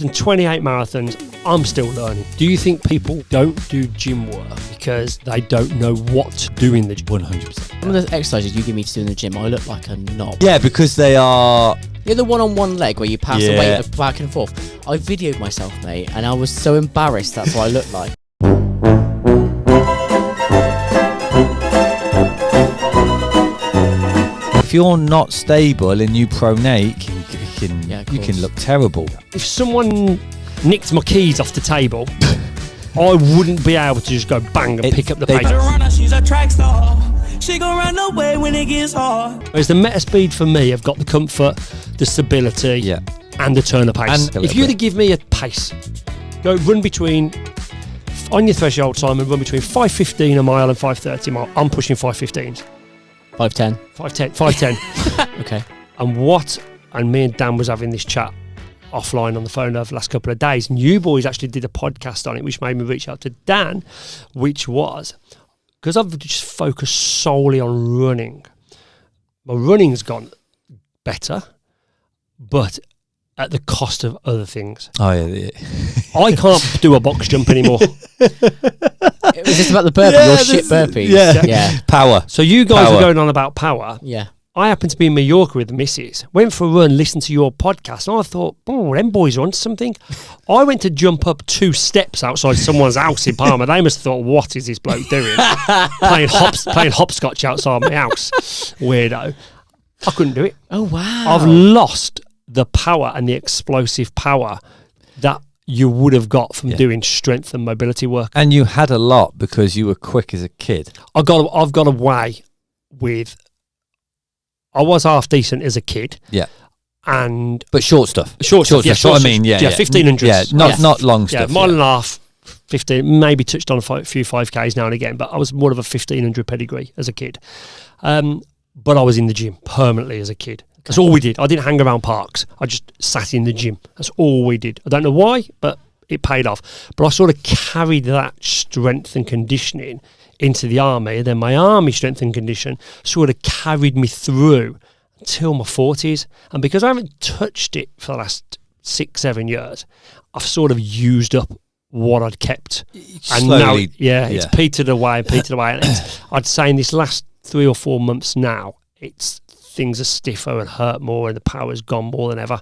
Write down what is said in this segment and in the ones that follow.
done 28 marathons. I'm still learning. Do you think people don't do gym work because they don't know what to do in the gym? 100%. Some of the exercises you give me to do in the gym, I look like a knob. Yeah, because they are... You know the one on one leg where you pass the weight back and forth? I videoed myself, mate, and I was so embarrassed that's what I looked like. If you're not stable and you pronate, you can look terrible. If someone nicked my keys off the table, I wouldn't be able to just go bang and pick up the pace. She's a track star. She gon' run away when it gets hard. Whereas the meta speed for me, I've got the comfort, the stability, and the turn of pace. And if you were to give me a pace, go run between, on your threshold, Simon, run between 5:15 a mile and 5:30 a mile. I'm pushing 5:15s. 5:10. 5:10. Okay. And me and Dan was having this chat offline on the phone over the last couple of days, and you boys actually did a podcast on it, which made me reach out to Dan, which was, because I've just focused solely on running, my running's gone better, but at the cost of other things. Oh, yeah. I can't do a box jump anymore. It was just about the burpees, your shit burpees. Yeah. Power. So you guys are going on about power. Yeah. I happened to be in Mallorca with the missus, went for a run, listened to your podcast, and I thought, oh, them boys are onto something. I went to jump up 2 steps outside someone's house in Palma. They must have thought, what is this bloke doing? playing hopscotch outside my house. Weirdo. I couldn't do it. Oh, wow. I've lost the power and the explosive power that you would have got from doing strength and mobility work. And you had a lot because you were quick as a kid. I've got away with... I was half decent as a kid. Yeah. But short stuff. Short stuff. That's what I mean. Yeah. 1500s. Yeah. Not long stuff. Mile and a half, 15, maybe touched on a few 5Ks now and again, but I was more of a 1500 pedigree as a kid. But I was in the gym permanently as a kid. That's all we did. I didn't hang around parks. I just sat in the gym. That's all we did. I don't know why, but it paid off. But I sort of carried that strength and conditioning into the army, and then my army strength and condition sort of carried me through until my 40s. And because I haven't touched it for the last 6-7 years, I've sort of used up what I'd kept. And slowly, now, it's petered away. And I'd say in this last 3 or 4 months now, things are stiffer and hurt more, and the power's gone more than ever.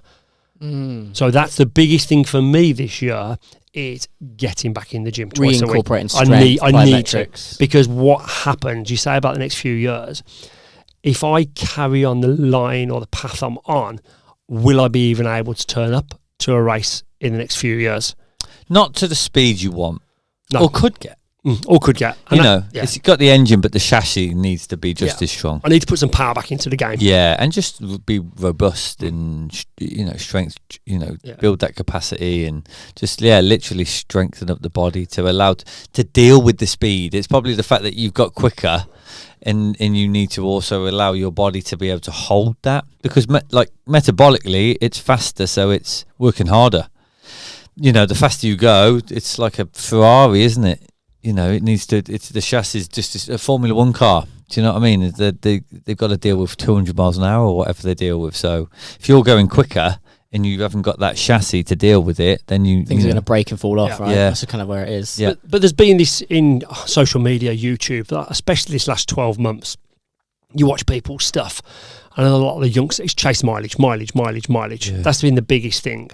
So that's the biggest thing for me this year, is getting back in the gym twice a week. Reincorporating strength, I need to, because what happens, you say about the next few years, if I carry on the line or the path I'm on, will I be even able to turn up to a race in the next few years? Not to the speed you want, or could get. And it's got the engine, but the chassis needs to be just as strong. I need to put some power back into the game. Yeah, and just be robust and strength. Build that capacity and just literally strengthen up the body to allow to deal with the speed. It's probably the fact that you've got quicker, and you need to also allow your body to be able to hold that, because metabolically it's faster, so it's working harder. The faster you go, it's like a Ferrari, isn't it? It's the chassis is just a Formula 1 car. Do you know what I mean? They've got to deal with 200 miles an hour or whatever they deal with. So if you're going quicker and you haven't got that chassis to deal with it, then things are going to break and fall off, right? Yeah. That's kind of where it is. Yeah. But there's been this in social media, YouTube, especially this last 12 months. You watch people's stuff, and a lot of the youngsters, it's chase mileage. Yeah. That's been the biggest thing.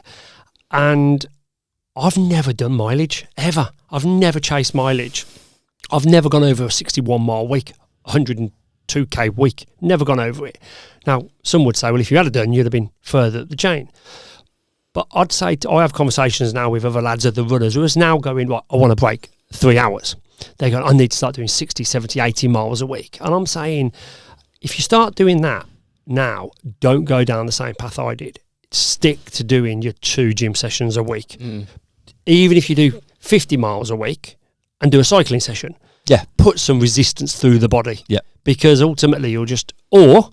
And I've never done mileage, ever. I've never chased mileage. I've never gone over a 61-mile week, 102k week. Never gone over it. Now, some would say, well, if you had done, you'd have been further up the chain. But I'd say, I have conversations now with other lads at the runners who are now going, right, I want to break 3 hours. They're going, I need to start doing 60, 70, 80 miles a week. And I'm saying, if you start doing that now, don't go down the same path I did. Stick to doing your 2 gym sessions a week. Even if you do 50 miles a week and do a cycling session, put some resistance through the body. Yeah. Because ultimately you'll just, or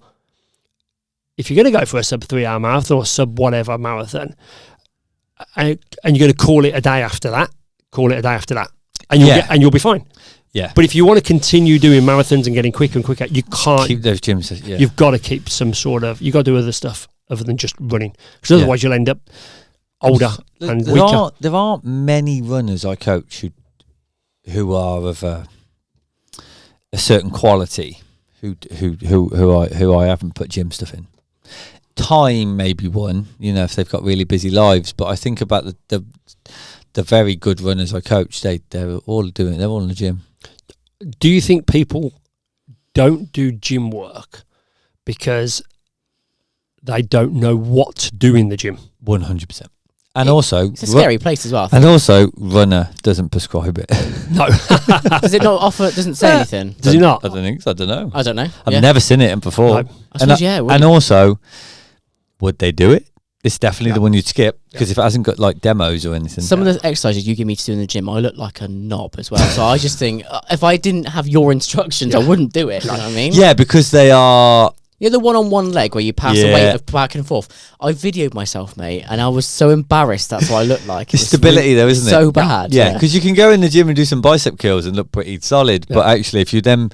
if you're going to go for a sub 3 hour marathon or sub whatever marathon, and you're going to call it a day after that, and you'll be fine. Yeah. But if you want to continue doing marathons and getting quicker and quicker, you can't keep those gym sessions. You've got to keep some sort of, you've got to do other stuff other than just running, because otherwise you'll end up, older and weaker. There aren't many runners I coach who are of a certain quality who I haven't put gym stuff in. Time may be one, if they've got really busy lives, but I think about the very good runners I coach, they're all in the gym. Do you think people don't do gym work because they don't know what to do in the gym? 100%. And also, it's a scary place as well. And also, runner doesn't prescribe it. No. Does it not offer? It doesn't say anything. Does it not? I don't think so. I don't know. I've never seen it before. No. I suppose, and also, would they do it? It's definitely the one you'd skip because if it hasn't got like demos or anything. Some of the exercises you give me to do in the gym, I look like a knob as well. So I just think if I didn't have your instructions, I wouldn't do it. You know what I mean? Yeah, because they are. You're the one on one leg where you pass the weight of back and forth. I videoed myself, mate, and I was so embarrassed. That's what I looked like. The stability, though, isn't it? So bad. Yeah, because you can go in the gym and do some bicep curls and look pretty solid, but actually, if you then,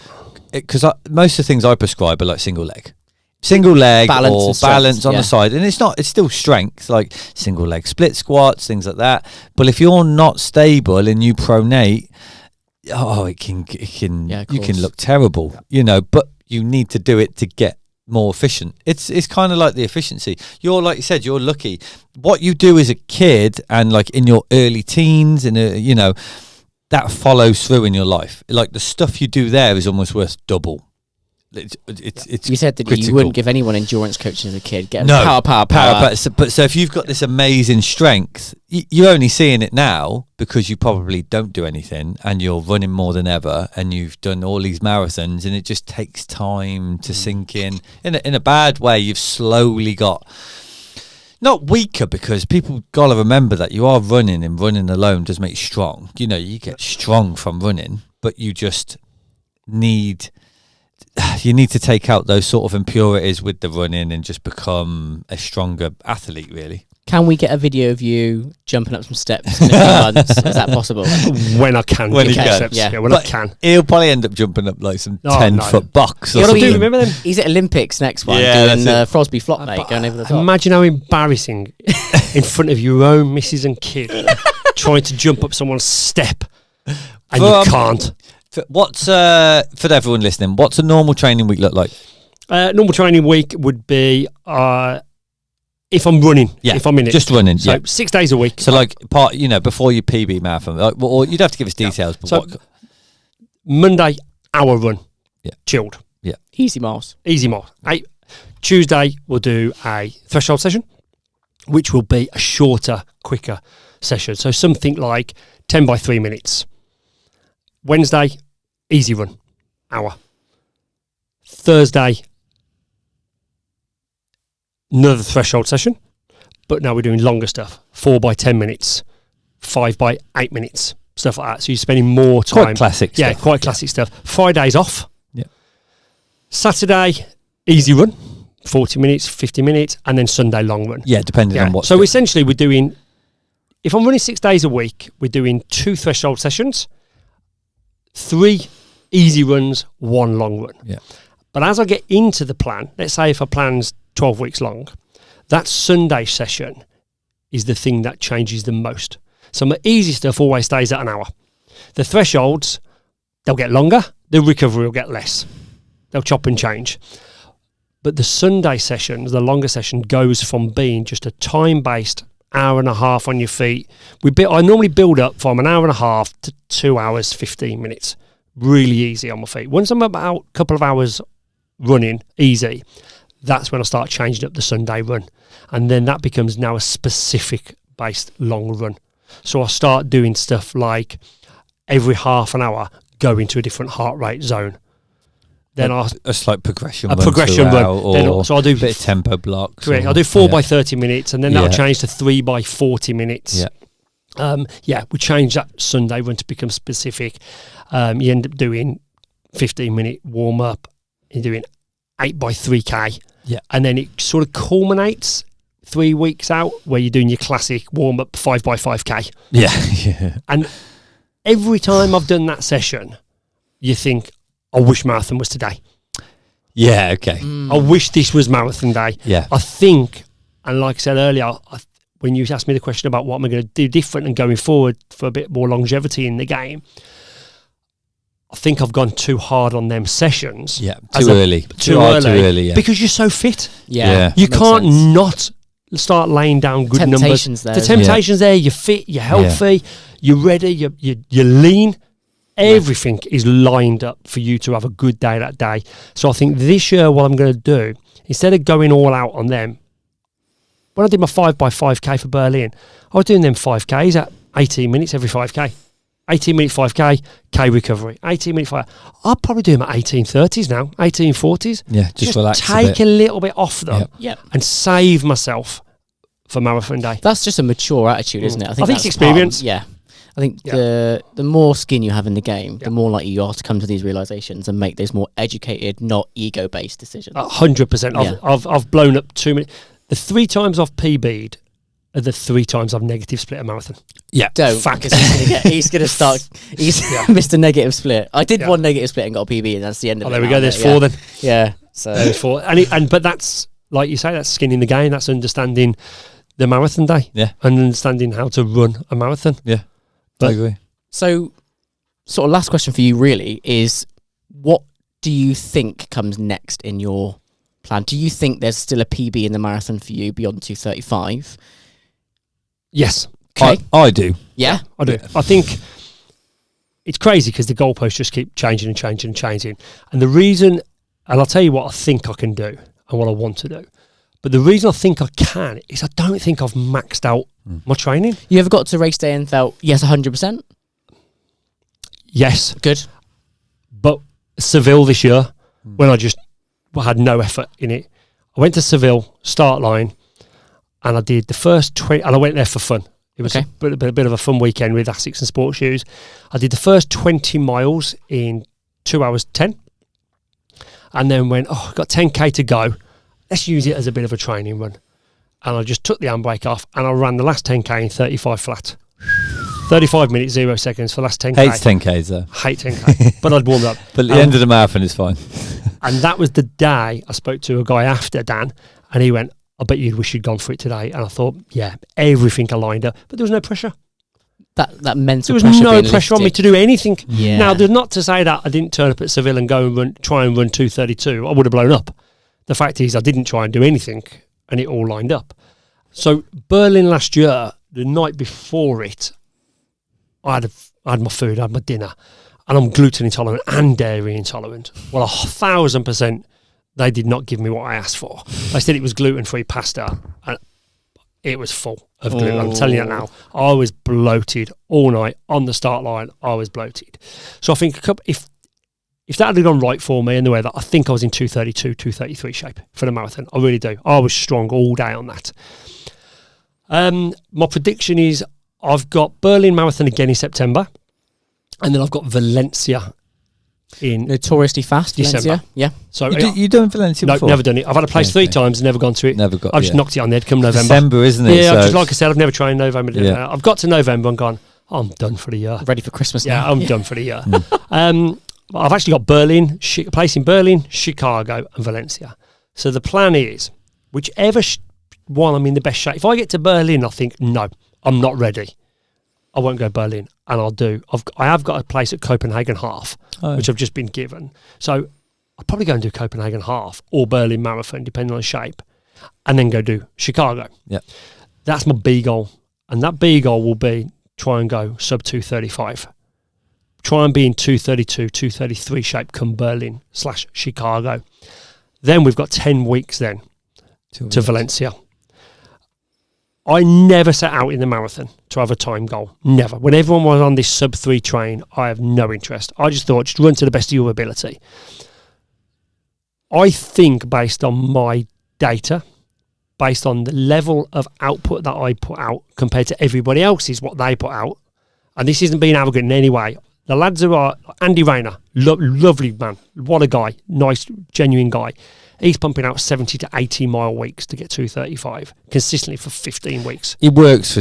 because most of the things I prescribe are like single leg balance on the side, and it's still strength, like single leg split squats, things like that. But if you're not stable and you pronate, you can look terrible, But you need to do it to get more efficient. It's kind of like the efficiency. You're, like you said, you're lucky. What you do as a kid and like in your early teens and that follows through in your life. Like the stuff you do there is almost worth double. It's you said that critical. You wouldn't give anyone endurance coaching as a kid. Power. So if you've got this amazing strength, you're only seeing it now because you probably don't do anything and you're running more than ever and you've done all these marathons and it just takes time to sink in a bad way. You've slowly got not weaker, because people gotta remember that you are running, and running alone does make you strong. You get strong from running, but you just need to take out those sort of impurities with the running and just become a stronger athlete, really. Can we get a video of you jumping up some steps in a few months? Is that possible? When I can. When he can. Steps. Yeah, when I can. He'll probably end up jumping up like some 10-foot box or something. Remember them? He's at Olympics next one doing Frosby flop, mate, going over the top. Imagine how embarrassing in front of your own missus and kid trying to jump up someone's step and you can't. What's for everyone listening, what's a normal training week look like? Normal training week would be if I'm running, if I'm in it, just running. So 6 days a week. So like before your PB marathon, or you'd have to give us details. But so Monday, hour run, chilled, easy miles. Tuesday we'll do a threshold session, which will be a shorter, quicker session. So something like 10 by 3 minutes. Wednesday, easy run, hour. Thursday, another threshold session, but now we're doing longer stuff, 4 by 10 minutes, 5 by 8 minutes, stuff like that. So you're spending more time. Quite classic stuff. Yeah, quite classic stuff. Friday's off. Yeah. Saturday, easy run, 40 minutes, 50 minutes, and then Sunday, long run. Yeah, depending on what. So essentially we're doing, if I'm running 6 days a week, we're doing 2 threshold sessions, 3 easy runs, 1 long run. Yeah. But as I get into the plan, let's say if a plan's 12 weeks long, that Sunday session is the thing that changes the most. So my easy stuff always stays at an hour. The thresholds, they'll get longer. The recovery will get less. They'll chop and change. But the Sunday sessions, the longer session, goes from being just a time-based hour and a half on your feet. I normally build up from an hour and a half to 2 hours, 15 minutes. Really easy on my feet. Once I'm about a couple of hours running easy, that's when I start changing up the Sunday run. And then that becomes now a specific based long run. So I start doing stuff like every half an hour go into a different heart rate zone. Then a slight progression run. So I'll do a bit of tempo blocks. Correct. I'll do 4 by 30 minutes, and then that'll change to 3 by 40 minutes. We change that Sunday run to become specific. You end up doing 15-minute warm up. You're doing 8 by 3K. Yeah. And then it sort of culminates 3 weeks out where you're doing your classic warm up 5 by 5K. Yeah. And every time I've done that session, you think, I wish marathon was today. Yeah, okay. I wish this was marathon day. Yeah. I think, and like I said earlier, when you asked me the question about what am I going to do different and going forward for a bit more longevity in the game, I think I've gone too hard on them sessions. Yeah, too early. Too early, yeah. Because you're so fit. Yeah. You can't not start laying down good numbers. There, the temptation's there. You're fit, you're healthy, you're ready, you're lean. Everything is lined up for you to have a good day that day. So I think this year what I'm going to do, instead of going all out on them, when I did my 5x5K for Berlin, I was doing them 5Ks at 18 minutes every 5K. 18-minute 5K, K recovery. 18-minute 5K. I'll probably do them at 18:30s now, 18:40s. Yeah, just relax take a little bit off them Yep. and save myself for marathon day. That's just a mature attitude, isn't it? I think it's that's experience. I think the more skin you have in the game, the more likely you are to come to these realizations and make those more educated, not ego-based decisions. 100%. I've blown up too many. The 3 times I've PB'd are the 3 times I've negative split a marathon. Yeah, don't. Fact. He's going to start. He's Mr. Negative Split. I did 1 negative split and got a PB, and that's the end of it. There we go. There's 4 then. Yeah. So there's 4, but that's like you say. That's skin in the game. That's understanding the marathon day. Yeah, and understanding how to run a marathon. Yeah, I agree. So, sort of last question for you really is, what do you think comes next in your plan? Do you think there's still a PB in the marathon for you beyond 2:35? Yes. Okay. I do. Yeah? I do. I think it's crazy because the goalposts just keep changing and changing and changing. And the reason, and I'll tell you what I think I can do and what I want to do, but the reason I think I can is I don't think I've maxed out my training. You ever got to race day and felt, yes, 100%? Yes. Good. But Seville this year, when I just had no effort in it, I went to Seville, start line, and I did the first 20, and I went there for fun. It was a bit of a fun weekend with Asics and sports shoes. I did the first 20 miles in 2 hours 10, and then went, I've got 10k to go. Let's use it as a bit of a training run. And I just took the handbrake off, and I ran the last 10k in 35 flat. 35 minutes, 0 seconds for the last 10k. Hates 10Ks though. Hate 10k, but I'd warmed up. But at the end of the marathon is fine. And that was the day I spoke to a guy after, Dan, and he went, I bet you wish you'd gone for it today. And I thought, yeah, everything aligned up, but there was no pressure. That mental pressure. There was no pressure on me to do anything. Yeah. Now, there's not to say that I didn't turn up at Seville and go and try and run 2:32. I would have blown up. The fact is, I didn't try and do anything, and it all lined up. So Berlin last year, the night before it, I had my food, I had my dinner, and I'm gluten intolerant and dairy intolerant. Well, 1,000%, they did not give me what I asked for. They said it was gluten-free pasta, and it was full of gluten. I'm telling you that now. I was bloated all night on the start line. I was bloated. So I think if that had gone right for me in the way that I think I was in 2:32, 2:33 shape for the marathon, I really do. I was strong all day on that. My prediction is I've got Berlin Marathon again in September, and then I've got Valencia in notoriously fast December. Valencia. Yeah. So you done Valencia before? No, never done it. I've had a place 3 times, never gone to it. Never got. I've just knocked it on the head come November. December, isn't it? Yeah, just like I said, I've never tried November. Yeah. I've got to November and gone, I'm done for the year. Ready for Christmas now. Yeah, I'm done for the year. I've actually got Berlin, a place in Berlin, Chicago and Valencia. So the plan is, whichever one I'm in the best shape. If I get to Berlin, I think, no, I'm not ready. I won't go Berlin, and I have got a place at Copenhagen half, which I've just been given. So I'll probably go and do Copenhagen half or Berlin Marathon, depending on the shape, and then go do Chicago. Yeah, that's my B goal, and that B goal will be try and go sub 2:35. Try and be in 2:32, 2:33 shape come Berlin/Chicago. Then we've got 10 weeks then to Valencia. I never set out in the marathon to have a time goal. Never. When everyone was on this sub 3 train, I have no interest. I just thought, just run to the best of your ability. I think based on my data, based on the level of output that I put out compared to everybody else's, what they put out, and this isn't being arrogant in any way, the lads who are, Andy Rayner, lovely man, what a guy, nice, genuine guy. He's pumping out 70 to 80 mile weeks to get 2:35 consistently for 15 weeks. He works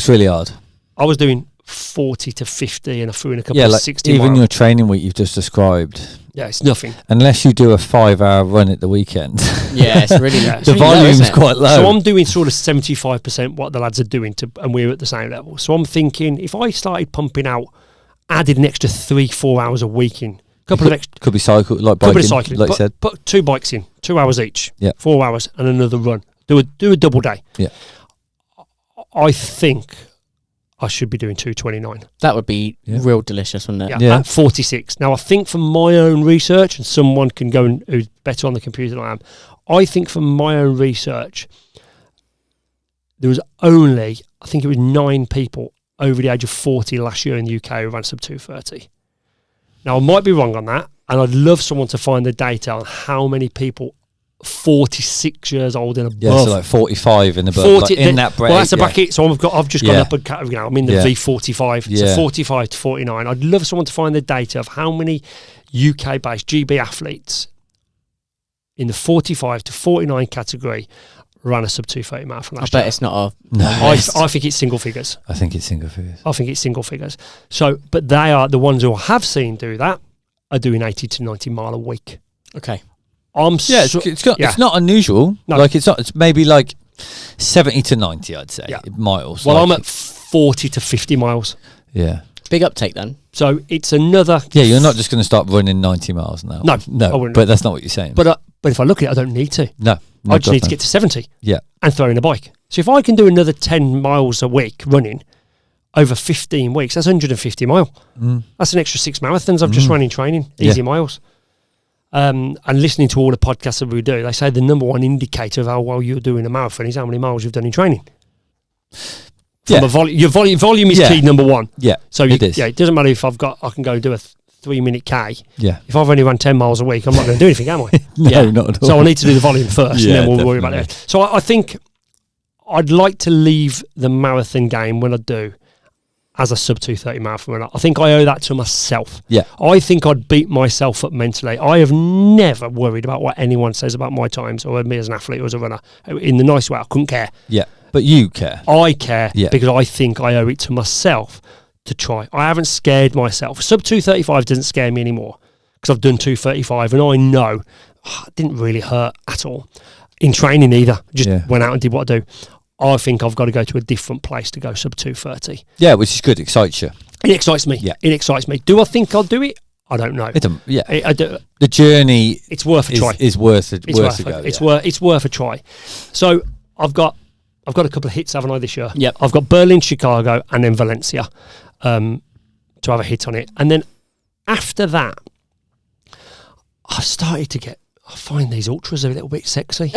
really hard. I was doing 40 to 50 and I threw in a couple of 60 even mile. your training week you've just described, Yeah, it's nothing. Unless you do a 5-hour run at the weekend. Yeah, it's really The volume's quite low. So I'm doing sort of 75% what the lads are doing, and we're at the same level. So I'm thinking if I started pumping out, added an extra 3-4 hours a week in, could be cycle, like biking, could be cycling, like you said. Put 2 bikes in, 2 hours each, Yeah. 4 hours, and another run. Do a double day. Yeah. I think I should be doing 2:29. That would be real delicious, wouldn't it? Yeah, at 46. Now, I think from my own research, and someone can go and who's better on the computer than I am, I think from my own research, there was only, I think it was 9 people over the age of 40 last year in the UK who ran sub 2:30. Now, I might be wrong on that, and I'd love someone to find the data on how many people 46 years old and above. Yeah, so like 45 and above, 40, like in that bracket. Well, that's a bracket. So I've just gone up a category now. I'm in the V45, so 45 to 49. I'd love someone to find the data of how many UK-based GB athletes in the 45 to 49 category ran a sub 2:30 marathon last year. I bet it's not a... No. I think it's single figures. I think it's single figures. So, but they are the ones who I have seen do that are doing 80 to 90 mile a week. Okay. It's not unusual. No. Like it's maybe like 70 to 90, I'd say, miles. Well, like I'm at 40 to 50 miles. Yeah. Big uptake then. So it's another... Yeah, you're not just going to start running 90 miles now. No, I no. wouldn't. But that's not what you're saying. But if I look at it, I don't need to. No. I just need to get to 70. Yeah. And throw in a bike. So if I can do another 10 miles a week running over 15 weeks, that's 150 mile. That's an extra 6 marathons I've just run in training. Easy miles. And listening to all the podcasts that we do, they say the number one indicator of how well you're doing a marathon is how many miles you've done in training. From your volume is key, number one. Yeah. So it doesn't matter if I can go do a 3-minute K. Yeah. If I've only run 10 miles a week, I'm not going to do anything, am I? No, not at all. So I need to do the volume first, and then we'll worry about definitely. it. So I think I'd like to leave the marathon game when I do as a sub 2:30 marathon runner. I think I owe that to myself. Yeah. I think I'd beat myself up mentally. I have never worried about what anyone says about my times or me as an athlete or as a runner. In the nice way, I couldn't care. Yeah. But you care. I care because I think I owe it to myself to try. I haven't scared myself. Sub 2:35 doesn't scare me anymore because I've done 2:35 and I know it didn't really hurt at all. In training either. Just went out and did what I do. I think I've got to go to a different place to go sub 2:30. Yeah, which is good. Excites you. It excites me. Yeah. It excites me. Do I think I'll do it? I don't know. I do. The journey. It's worth a try. Is worth it. Worth a go. It's worth a try. So I've got a couple of hits, haven't I, this year? Yep. I've got Berlin, Chicago, and then Valencia to have a hit on it. And then after that, I find these ultras a little bit sexy.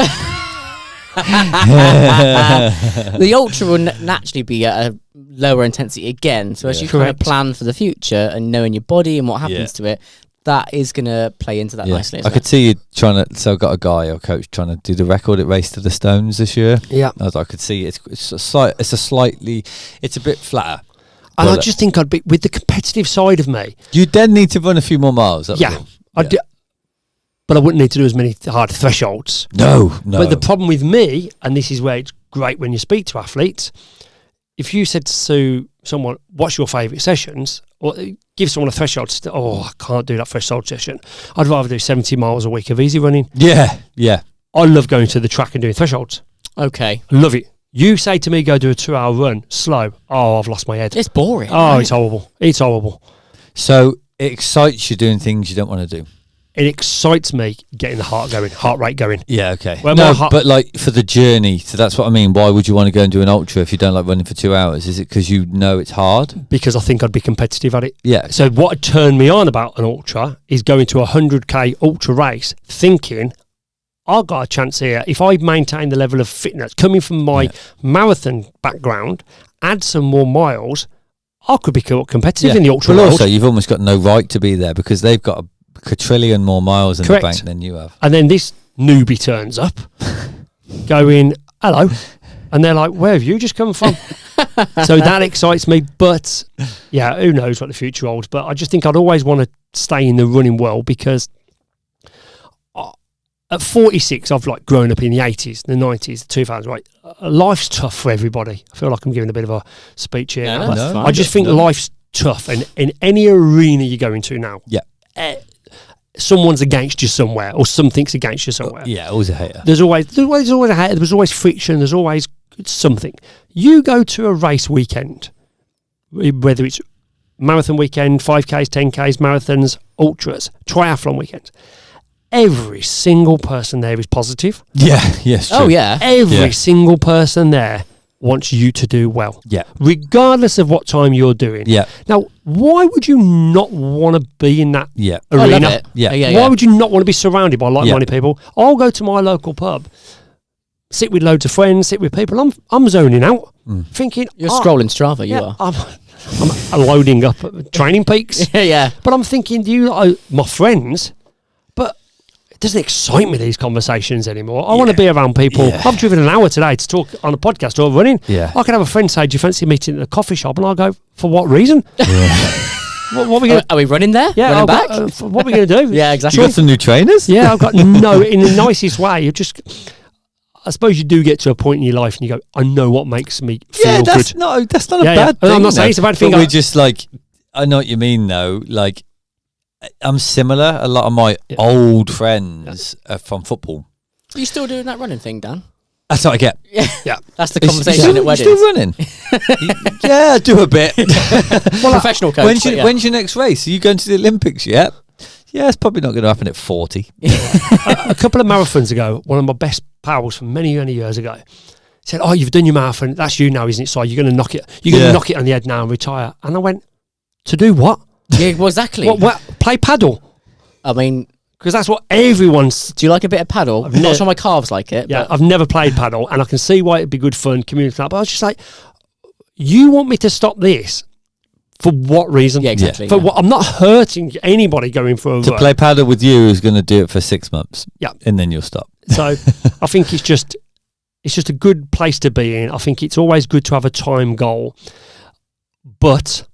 The ultra will naturally be at a lower intensity again. So as you kind of plan for the future and knowing your body and what happens to it, that is going to play into that nicely. I could see you trying to. So I've got a guy or coach trying to do the record at Race to the Stones this year. Yeah, I could see it's a bit flatter. And I just think I'd be with the competitive side of me. You then need to run a few more miles. But I wouldn't need to do as many hard thresholds. No. But the problem with me, and this is where it's great when you speak to athletes, if you said to someone, what's your favourite sessions? Or give someone a threshold, I can't do that threshold session. I'd rather do 70 miles a week of easy running. Yeah. I love going to the track and doing thresholds. Okay. I love it. You say to me, go do a 2-hour run, slow. Oh, I've lost my head. It's boring. Oh, right? It's horrible. It's horrible. So it excites you doing things you don't want to do. It excites me getting the heart rate going. Yeah, okay. Well, but like for the journey, so that's what I mean. Why would you want to go and do an ultra if you don't like running for 2 hours? Is it because you know it's hard? Because I think I'd be competitive at it. Yeah. So what would turn me on about an ultra is going to a 100k ultra race thinking, I've got a chance here. If I maintain the level of fitness coming from my marathon background, add some more miles, I could be competitive in the ultra world. Also, you've almost got no right to be there because they've got a quadrillion more miles in the bank than you have. And then this newbie turns up going, hello. And they're like, where have you just come from? So that excites me. But yeah, who knows what the future holds. But I just think I'd always want to stay in the running world because at 46, I've like grown up in the 80s, the 90s, the 2000s, right? Life's tough for everybody. I feel like I'm giving a bit of a speech here. No, I just think life's tough. And in any arena you go into now, someone's against you somewhere or something's against you somewhere. Yeah, always a hater. There's always a hater. There's always friction. There's always something. You go to a race weekend, whether it's marathon weekend, 5Ks, 10Ks, marathons, ultras, triathlon weekends. Every single person there is positive. Yeah, yes. Oh, yeah. Every single person there wants you to do well. Yeah. Regardless of what time you're doing. Yeah. Now, why would you not want to be in that Yeah. I love arena? it. Yeah. Why would you not want to be surrounded by like-minded people? I'll go to my local pub, sit with loads of friends, sit with people. I'm zoning out, thinking You're scrolling Strava, you are. I'm loading up training peaks. Yeah. But I'm thinking, my friends, but it doesn't excite me, these conversations anymore. I want to be around people. Yeah. I've driven an hour today to talk on a podcast or running. Yeah. I could have a friend say, do you fancy meeting at a coffee shop? And I'll go, for what reason? Yeah. What are we going to Are we running there? Yeah, running back? what are we going to do? Yeah, exactly. You got some new trainers? Yeah, I've got in the nicest way. I suppose you do get to a point in your life and you go, I know what makes me feel good. That's not a bad thing. I'm not saying it's a bad thing. But we're just like, I know what you mean though. Like, I'm similar. A lot of my old friends are from football. Are you still doing that running thing, Dan? That's what I get. Yeah. That's the conversation at weddings. Still running? Yeah, I do a bit. Professional coach. When's your next race? Are you going to the Olympics yet? Yeah, it's probably not going to happen at 40. A couple of marathons ago, one of my best pals from many, many years ago said, "Oh, you've done your marathon. That's you now, isn't it? So you're going to knock it. You're going to knock it on the head now and retire." And I went, "To do what? Yeah, well, exactly. What? Play paddle? I mean, Because that's what everyone's." do you like a bit of paddle? I'm not sure my calves like it. Yeah, but I've never played paddle, and I can see why it'd be good fun, community. But I was just like, "You want me to stop this? For what reason?" Yeah, exactly. For what? I'm not hurting anybody going for a To run. play paddle with you is going to do it for 6 months. Yeah. And then you'll stop. So I think it's just a good place to be in. I think it's always good to have a time goal, but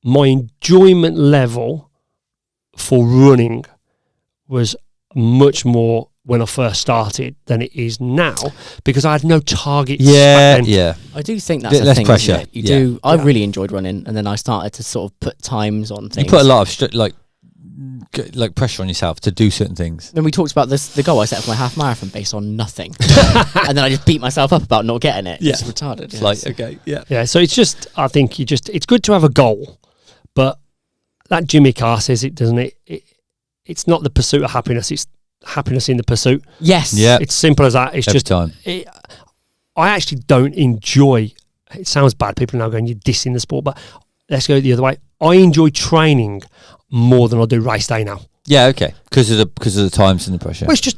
my enjoyment level for running was much more when I first started than it is now because I had no targets. Yeah, back then. yeah. I do think that's Bit a less thing. pressure. Isn't it? You do. I really enjoyed running, and then I started to sort of put times on things. You put a lot of like pressure on yourself to do certain things. Then we talked about the goal I set for my half marathon based on nothing, and then I just beat myself up about not getting it. Yeah. It's retarded. It's like, okay, yeah. Yeah, so it's just, I think it's good to have a goal, but that Jimmy Carr says it, doesn't it? It's not the pursuit of happiness, it's happiness in the pursuit. Yes. Yeah. It's simple as that. It's Every just, time. I actually don't enjoy, it sounds bad, people are now going, you're dissing the sport, but let's go the other way. I enjoy training more than I do race day now. Yeah, okay. Because of the times and the pressure. Well, it's just,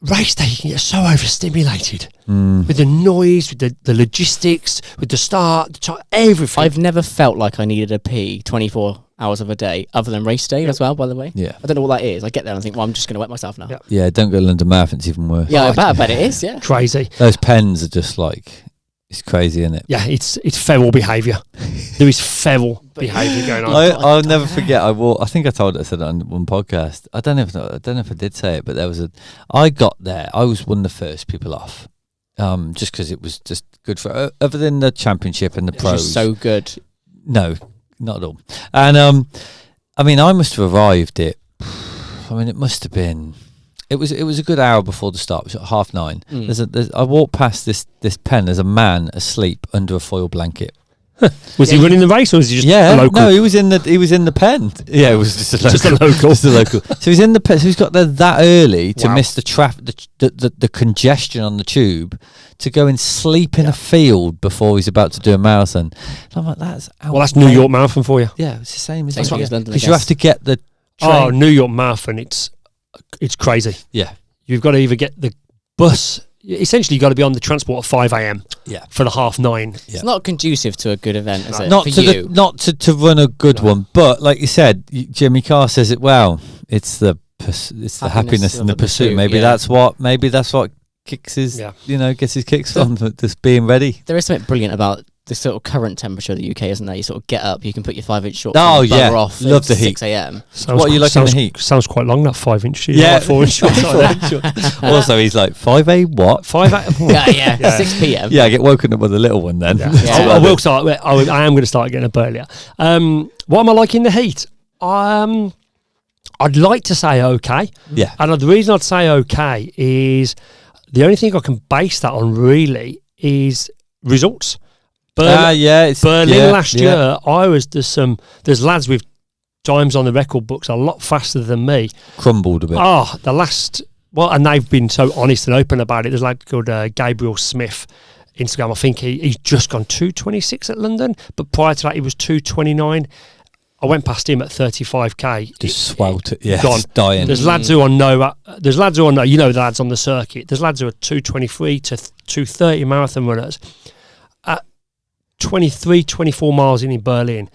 race day, you can get so overstimulated with the noise, with the logistics, with the start, everything. I've never felt like I needed a pee 24 hours of a day, other than race day as well, by the way. Yeah. I don't know what that is. I get there and I think, well, I'm just going to wet myself now. Yeah. Yeah, don't go to London Marathon, it's even worse. Yeah, I bet it is, yeah. Crazy. Those pens are just like, it's crazy, isn't it? Yeah, it's feral behaviour. There is feral behaviour going on. I'll never forget. I think I said it on one podcast. I don't know if I did say it, but I got there. I was one of the first people off, just because it was just good for. Other than the championship and the pros, Just so good. no, not at all. And I mean, I must have arrived at. I mean, it must have been. It was a good hour before the start. It was at 9:30. I walked past this pen. There's a man asleep under a foil blanket. Was he running the race or was he just a local? No, he was in the pen. Yeah, it was just a local. Just a local. So he's in the pen. So he's got there that early to miss the traffic, the congestion on the tube, to go and sleep in a field before he's about to do a marathon. And I'm like, that's New York Marathon for you. Yeah, it's the same. Same thing as London, I because you have guess. to get the train. Oh, New York Marathon, it's crazy. Yeah, You've got to either get the bus. Essentially, you've got to be on the transport at 5 a.m. Yeah. for the 9:30. Yeah. It's not conducive to a good event, is it? not for to you. not to run a good one, but like you said, Jimmy Carr says it well. It's the happiness in the pursuit. Maybe that's what kicks his gets his kicks from just being ready. There is something brilliant about the sort of current temperature of the UK, isn't there? You sort of get up, you can put your 5-inch shorts on, bugger off. Love it's the heat. 6 a.m. What are you looking at the heat? Sounds quite long, that 5-inch short. Yeah, Like 4-inch shorts. Also, he's like 5 what? 5 Yeah. 6 p.m. Yeah, I get woken up with a little one then. Yeah. Yeah. I will start. I am going to start getting up earlier. What am I like in the heat? I I'd like to say okay. Yeah. And the reason I'd say okay is the only thing I can base that on really is results. Berlin last year, there's lads with times on the record books a lot faster than me. Crumbled a bit. And they've been so honest and open about it. There's a lad called Gabriel Smith, Instagram. I think he's just gone 2:26 at London, but prior to that he was 2:29. I went past him at 35k. Just sweltered. Yeah, gone. Dying. There's lads who I know. There's lads who I know. You know the lads on the circuit. There's lads who are 2:23 to 2:30 marathon runners. At 23, 24 miles in Berlin,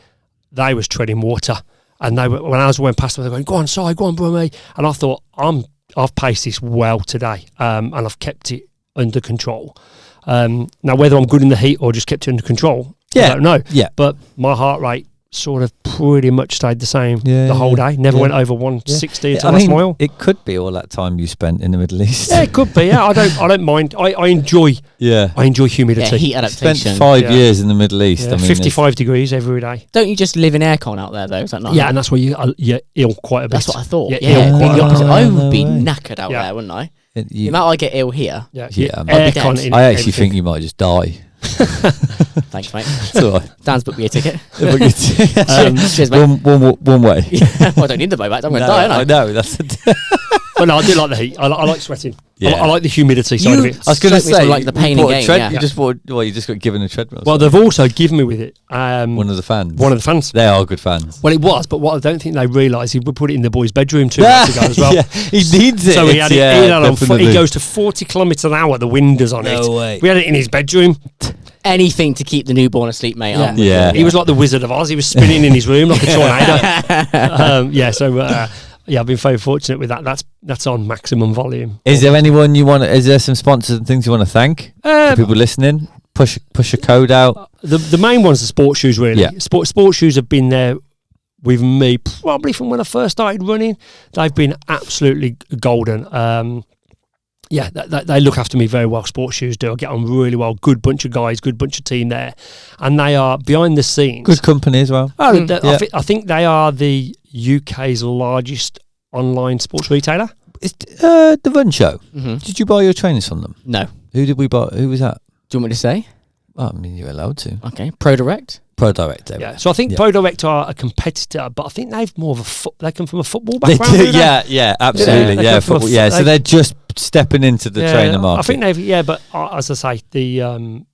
they was treading water. And when I went past them, they were going, "Go on, Si, go on, Brummie." And I thought, I've paced this well today, and I've kept it under control. Now, whether I'm good in the heat or just kept it under control, I don't know. Yeah. But my heart rate sort of pretty much stayed the same the whole day. Never went over 160 until last mile. It could be all that time you spent in the Middle East. Yeah, it could be. Yeah, I don't mind. I enjoy. Yeah, I enjoy humidity. Yeah, heat adaptation. Spent 5 years in the Middle East. Yeah, 55 degrees every day. Don't you just live in aircon out there though? Is that not? Yeah, and that's where you're ill quite a bit. That's what I thought. Yeah, the opposite. I would be knackered out there, wouldn't I? The amount I get ill here. I actually think you might just die. Thanks, mate. It's all right. Dan's booked me a ticket. Cheers, mate. One way. Well, I don't need the way back. I'm going to die, aren't I? I know. That's but no, I do like the heat. I like sweating. Yeah. I like the humidity side of it. I was going to say, like the pain and gain. You just got given a treadmill. Well, they've also given me with it. One of the fans. They are good fans. Well, it was, but what I don't think they realised, he would put it in the boys' bedroom 2 months ago as well. Yeah, he needs it. So he had it on. He goes to 40 kilometres an hour. The windows on it. No way. We had it in his bedroom. Anything to keep the newborn asleep, mate. Yeah. He was like the Wizard of Oz. He was spinning in his room like a tornado. I've been very fortunate with that. That's on maximum volume. Is there anyone is there some sponsors and things you want to thank? For people listening? Push a code out. The main one's the sports shoes, really. Yeah. Sports shoes have been there with me probably from when I first started running. They've been absolutely golden. They look after me very well. Sports shoes do. I get on really well. Good bunch of guys, good bunch of team there, and they are behind the scenes. Good company as well. I think they are the UK's largest online sports retailer. It's the Run Show. Mm-hmm. Did you buy your trainers from them? No. Who did we buy? Who was that? Do you want me to say? Well, I mean, you're allowed to. Okay. ProDirect. Yeah. So I think ProDirect are a competitor, but I think they've more of they come from a football background. They do, yeah, absolutely. Yeah, football, so they're just stepping into the trainer market. I think but as I say, the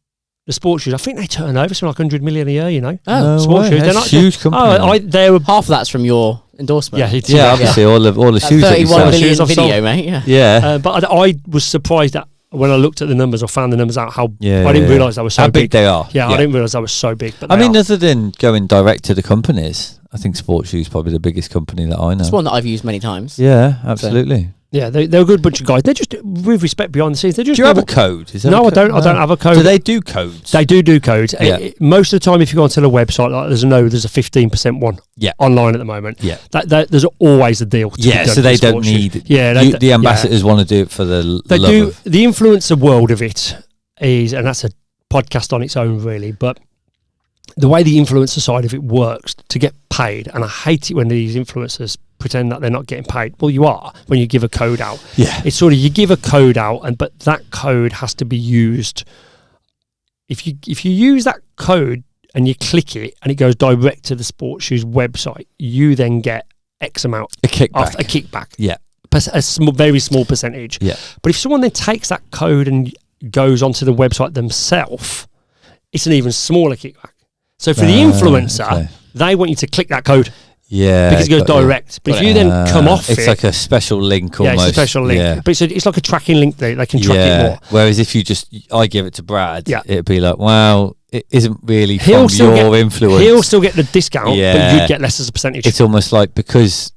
sports shoes, I think they turn over something like 100 million a year, you know. Oh, sports shoes. They're not huge company. They're half of that's from your endorsement. Yeah, obviously all the shoes. 31 million video, mate. Yeah. But I was surprised that when I looked at the numbers or found the numbers out, I didn't realise they were so how big they are. Yeah, I didn't realise they were so big. But I mean, other than going direct to the companies, I think Sports Shoes is probably the biggest company that I know. It's one that I've used many times. Yeah, absolutely. Yeah, they're a good bunch of guys. They're just, with respect behind the scenes, they're just... Do you have a code? No, I don't have a code. Do they do codes? They do codes. Yeah. Most of the time, if you go onto the website, like there's a 15% one online at the moment. Yeah. There's always a deal. So they don't need... the ambassadors want to do it for the love of... The influencer world of it is, and that's a podcast on its own, really, but the way the influencer side of it works to get paid, and I hate it when these influencers pretend that they're not getting paid. Well, you are when you give a code out. Yeah, it's sort of you give a code out, but that code has to be used. If you use that code and you click it and it goes direct to the Sports Shoes website, you then get X amount a kickback. Yeah, very small percentage. Yeah, but if someone then takes that code and goes onto the website themselves, it's an even smaller kickback. So for the influencer, they want you to click that code. Yeah, because it goes direct. But if you then come off it's like a special link almost. Yeah, it's a special link. Yeah. But it's like a tracking link there. They can track it more. Whereas if I give it to Brad, it'd be like, wow, it isn't really from your influence. He'll still get the discount, but you'd get less as a percentage. It's almost like because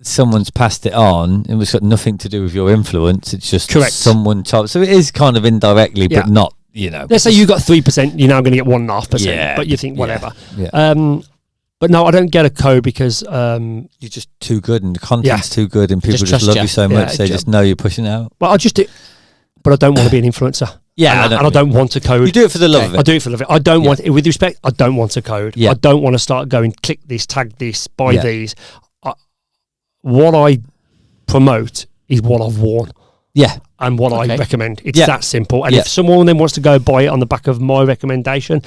someone's passed it on, it was got nothing to do with your influence. It's just someone told. So it is kind of indirectly, but not, Let's say you got 3%, you're now going to get 1.5%, but you think whatever. Yeah. But no, I don't get a code because you're just too good and the content's too good and people just love you so much they just know you're pushing out. But I just do, but I don't want to be an influencer. And I don't want a code. You do it for the love of it. I do it for the love of it. I don't want, with respect, I don't want a code. I don't want to start going, click this, tag this, buy these. what I promote is what I've worn. Yeah. And what I recommend. It's that simple. And Yeah. if someone then wants to go buy it on the back of my recommendation,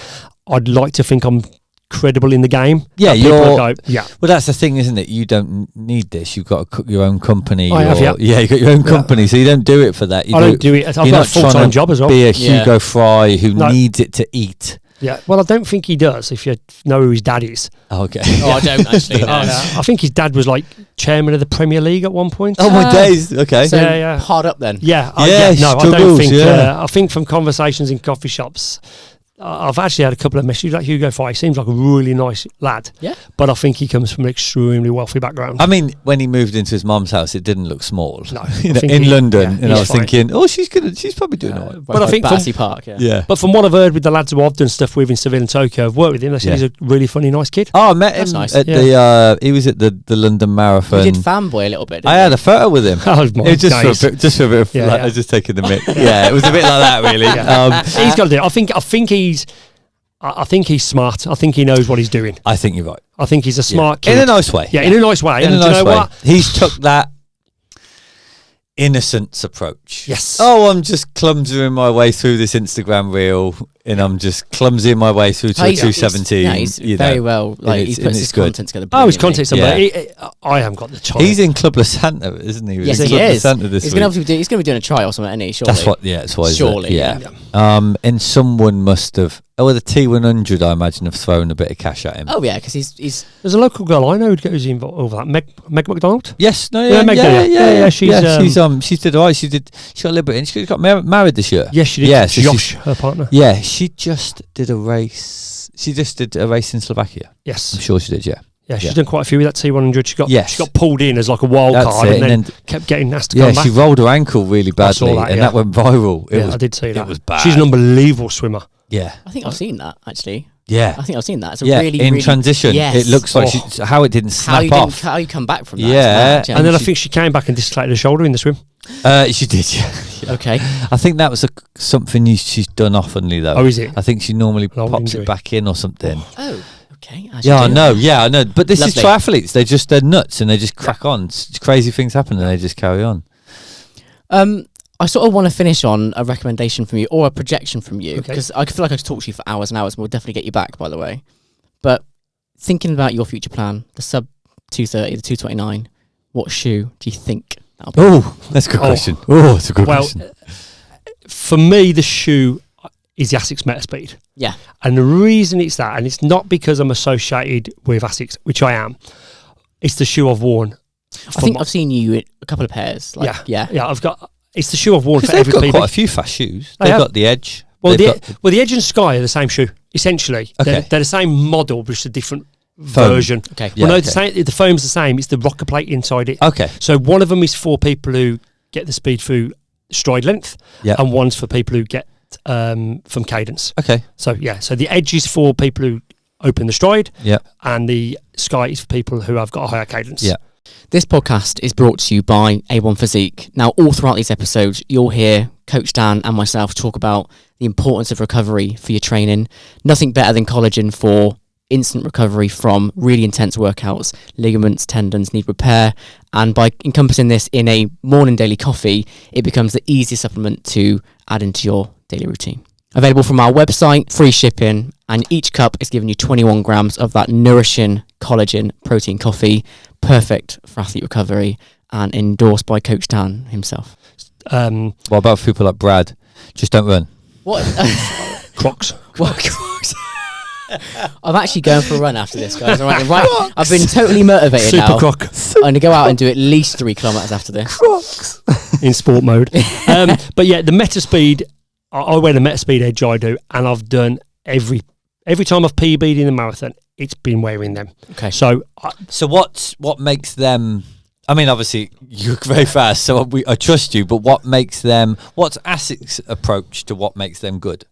I'd like to think I'm credible in the game. Yeah, Well, that's the thing, isn't it? You don't need this. You've got your own company. I have, you got your own company, so you don't do it for that. I don't do it. I've got a full-time job as well. Be a Hugo Fry who needs it to eat. Yeah, well, I don't think he does, if you know who his dad is. Oh, okay. Oh, I don't actually. No. I think his dad was like chairman of the Premier League at one point. Oh, my days. Okay. So Yeah. hard up then. Yeah. Yeah, I don't struggles, think. yeah. I think from conversations in coffee shops, I've actually had a couple of messages like Hugo Fry. He seems like a really nice lad. Yeah. But I think he comes from an extremely wealthy background. I mean, when he moved into his mum's house, it didn't look small. No, in London, and he's I was fine. thinking, she's probably doing all right. But I think Battersea Park. Yeah. But from what I've heard with the lads who I've done stuff with in Seville and Tokyo, I've worked with him. They said he's a really funny, nice kid. Oh, I met That's him nice. at the. He was at the London Marathon. You did fanboy a little bit. I had a photo with him. That was my It was days. just for a bit of I was just taking the mic. Yeah, it was a bit like that, really. He's got to do it. I think he's smart. I think he knows what he's doing. I think you're right. I think he's a smart kid. In a nice way. Yeah, in a nice way. In And a do you nice know way. what? He's took that innocence approach. Yes. Oh, I'm just clumsying my way through this Instagram reel, and I'm just clumsying my way through to a 217. Yeah, he's very well. Like he puts his content together. Oh, his brilliantly. content's somewhere. I haven't got the time. He's in Club La Santa, isn't he? Yes, in he Club La is. Santa this He's week. going to be doing a trial or something, isn't he? Surely. That's what. Yeah, that's why. Surely, yeah. And someone must have. Oh, the T100, I imagine, have thrown a bit of cash at him. Oh yeah, because he's. There's a local girl I know who goes involved with that. Meg McDonald. Yes, no, Yeah, Meg did, yeah. She did all right. She got a little bit in. She got married this year. Yes, she did. Yeah, so Josh, her partner. Yeah, she just did a race. She just did a race in Slovakia. Yes, I'm sure she did. Yeah. Yeah, she's done quite a few with that T100. She got pulled in as like a wild That's card it, and then kept getting asked to come back. she rolled her ankle really badly, and that went viral. I did see that. It was bad. She's an unbelievable swimmer. Yeah. I think I've seen that actually. Yeah. I think I've seen that. It's a Yeah, really, in really, transition, yes. it looks like how it didn't snap off. How you come back from that? Yeah. It's mad, And then I think she came back and dislocated her shoulder in the swim. She did, yeah. Okay. I think that was something she's done oftenly, though. Oh, is it? I think she normally An old pops injury. it back in or something. Oh, okay. Yeah, I know. But this is Lovely. triathletes. They're nuts and they just crack on. Crazy things happen and they just carry on. I sort of want to finish on a recommendation from you or a projection from you Okay. because I feel like I could talk to you for hours and hours, and we'll definitely get you back, by the way. But thinking about your future plan, the sub 230, the 229, what shoe do you think that'll be? Oh, that's a good question. Oh, it's a good question. For me, the shoe is the Asics Metaspeed. Yeah. And the reason it's that, and it's not because I'm associated with Asics, which I am, it's the shoe I've worn. I think I've seen you in a couple of pairs. Like, Yeah, I've got. It's the shoe I've worn for They've every got PB. quite a few fast shoes. They They've have. got the Edge. Well, They've the Edge and Sky are the same shoe, essentially. Okay. They're the same model, but just a different version. Okay. Yeah, Well, no, okay. the foam's the same. It's the rocker plate inside it. Okay. So one of them is for people who get the speed through stride length, Yeah. and one's for people who get from cadence. Okay. So so the Edge is for people who open the stride, Yeah. and the Sky is for people who have got a higher cadence. Yeah. This podcast is brought to you by A1 Physique. Now, all throughout these episodes, you'll hear Coach Dan and myself talk about the importance of recovery for your training. Nothing better than collagen for instant recovery from really intense workouts. Ligaments, tendons need repair. And by encompassing this in a morning daily coffee, it becomes the easiest supplement to add into your daily routine. Available from our website, free shipping, and each cup is giving you 21 grams of that nourishing collagen protein coffee, perfect for athlete recovery, and endorsed by Coach Dan himself. What about people like Brad? Just don't run. What? Crocs. I'm actually going for a run after this, guys. All right, I've been totally motivated Super now. Croc I'm going to go out and do at least 3 kilometres after this. in sport mode. But yeah, the Metaspeed, I wear the Metaspeed Edge, I do, and I've done every time I've PB'd in the marathon, it's been wearing them. Okay. So what makes them? I mean, obviously you're very fast, so I trust you. But what makes them? What's ASIC's approach to what makes them good?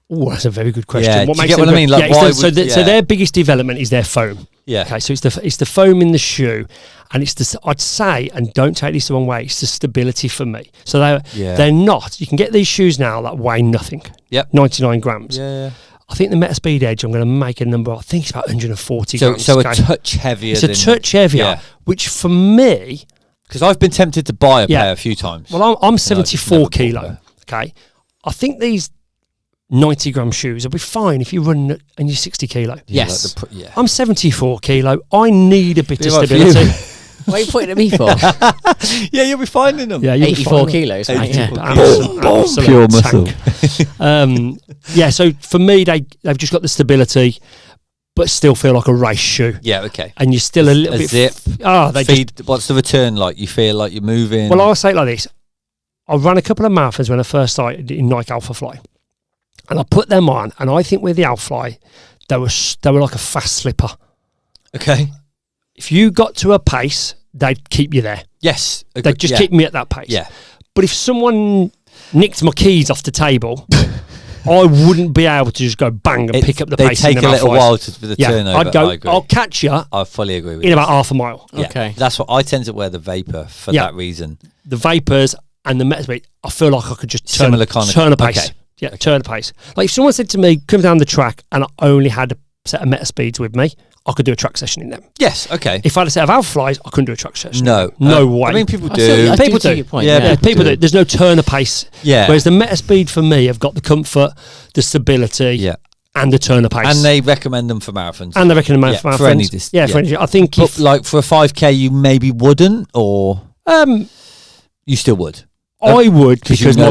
oh, that's a very good question. Yeah, What do you makes get what them I mean? good? Like, Yeah, why so their biggest development is their foam. Yeah. Okay, so it's the foam in the shoe, and I'd say, and don't take this the wrong way, it's the stability for me. So they're not. You can get these shoes now that weigh nothing. Yep. 99 grams. Yeah. I think the Meta Speed Edge, I'm going to make a number, I think it's about 140 grams. So a touch heavier. It's a touch heavier, which for me... Because I've been tempted to buy a pair a few times. Well, I'm 74 kilo, okay? I think these 90 gram shoes will be fine if you run and you're 60 kilo. Yes. I'm 74 kilo. I need a bit of stability. What are you pointing at me for? Yeah, you'll be fine in them. Yeah, 84 kilos. Right? Yeah. Absolute Pure muscle. So for me, they've just got the stability, but still feel like a race shoe. Yeah, okay. And you're still a little bit... zip. What's the return like? You feel like you're moving? Well, I'll say it like this. I ran a couple of marathons when I first started in Nike Alpha Fly. And I put them on, and I think with the Alpha Fly, they were like a fast slipper. Okay. If you got to a pace, they'd keep you there. Yes. They'd just keep me at that pace. Yeah. But if someone nicked my keys off the table, I wouldn't be able to just go bang and pick up the pace. They take a little while for the turnover. I'd go, I agree. I'll catch you. I fully agree with in about half a mile. Yeah. Okay. That's what I tend to wear, the Vapor, for that reason. The Vapors and the Meta Speed, I feel like I could just turn a pace. Okay. Yeah, turn a pace. Like if someone said to me, come down the track, and I only had a set of Meta Speeds with me, I could do a track session in them. Yes, okay. If I had a set of Alpha Flies, I couldn't do a track session. No. No way. I mean, people do. People do. People do. There's no turn of pace. Yeah. Whereas the Meta Speed for me have got the comfort, the stability, and the turn of pace. And they recommend them for marathons. And they recommend them for marathons. For any distance. For any. I think but like for a 5K, you maybe wouldn't, or you still would. I would, because my